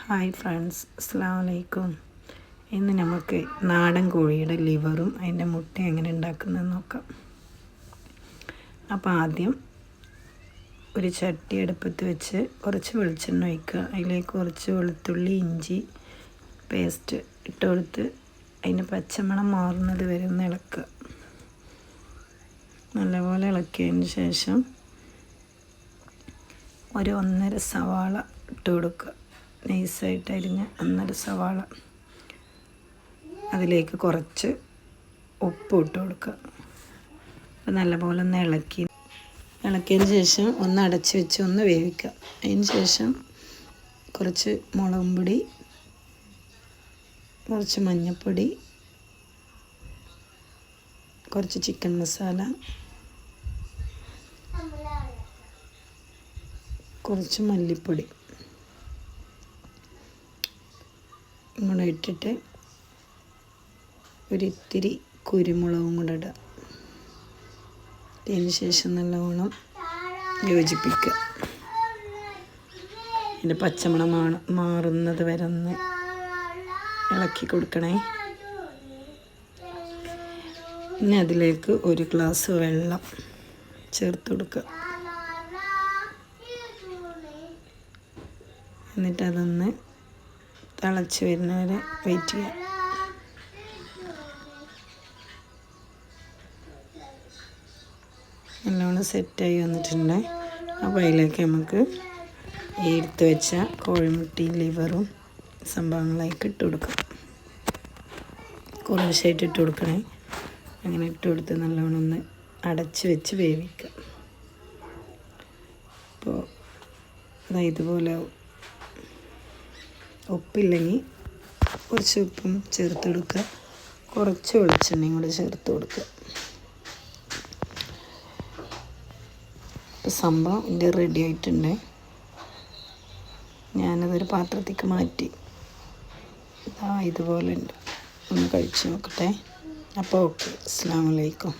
Hi friends, അസ്സലാമു അലൈക്കും. ഇന്ന് നമുക്ക് നാടൻ കോഴിയുടെ ലിവറും അതിൻ്റെ മുട്ടയും എങ്ങനെ ഉണ്ടാക്കുന്നതെന്ന് നോക്കാം. അപ്പോൾ ആദ്യം ഒരു ചട്ടി അടുപ്പത്ത് വെച്ച് കുറച്ച് വെളിച്ചെണ്ണ ഒഴിക്കുക. അതിലേക്ക് കുറച്ച് വെളുത്തുള്ളി ഇഞ്ചി പേസ്റ്റ് ഇട്ട് കൊടുത്ത് അതിൻ്റെ പച്ചമണം മാറുന്നത് വരെ ഒന്ന് ഇളക്കുക. നല്ലപോലെ ഇളക്കിയതിന് ശേഷം ഒരു 1.5 സവാള ഇട്ട് കൊടുക്കുക. നൈസായിട്ട് അരിഞ്ഞ് 1.5 സവാള. അതിലേക്ക് കുറച്ച് ഉപ്പ് ഇട്ട് കൊടുക്കുക. അപ്പോൾ നല്ലപോലെ ഒന്ന് ഇളക്കിയതിന് ശേഷം ഒന്ന് അടച്ച് വെച്ച് ഒന്ന് വേവിക്കുക. അതിന് ശേഷം കുറച്ച് മുളകും പൊടി, കുറച്ച് മഞ്ഞൾപ്പൊടി, കുറച്ച് ചിക്കൻ മസാല, കുറച്ച് മല്ലിപ്പൊടി ഇങ്ങോട്ട് ഇട്ടിട്ട് ഒരിത്തിരി കുരുമുളകും കൂടെ ഇടുക. അതിന് ശേഷം നല്ലവണ്ണം യോജിപ്പിക്കുക. ഇതിൻ്റെ പച്ചമണം മാറുന്നത് വരെ ഒന്ന് ഇളക്കി കൊടുക്കണേ. ഇനി അതിലേക്ക് 1 ഗ്ലാസ് വെള്ളം ചേർത്ത് കൊടുക്കുക. എന്നിട്ട് അതൊന്ന് തിളച്ച് വരുന്നവരെ വെയിറ്റ് ചെയ്യുക. നല്ലോണം സെറ്റായി വന്നിട്ടുണ്ട്. അപ്പോൾ അതിലേക്ക് നമുക്ക് എടുത്ത് വെച്ച കോഴിമുട്ടയും ലിവറും സംഭവങ്ങളായിട്ട് ഇട്ട് കൊടുക്കാം. കുറേശ്ശായിട്ട് ഇട്ട് കൊടുക്കണേ. അങ്ങനെ ഇട്ട് കൊടുത്ത് നല്ലോണം ഒന്ന് അടച്ച് വെച്ച് വേവിക്കുക. അപ്പോൾ ഇതുപോലെ ഉപ്പില്ലെങ്കിൽ കുറച്ച് ഉപ്പും ചേർത്ത് കൊടുക്കുക. കുറച്ച് വെളിച്ചെണ്ണയും കൂടെ ചേർത്ത് കൊടുക്കുക. ഇപ്പോൾ സംഭവം ഇതിൻ്റെ റെഡി ആയിട്ടുണ്ട്. ഞാനതൊരു പാത്രത്തേക്ക് മാറ്റി. ഇതുപോലെ ഉണ്ട്. ഒന്ന് കഴിച്ച് നോക്കട്ടെ. അപ്പോൾ ഓക്കെ, അസ്സലാമു അലൈക്കും.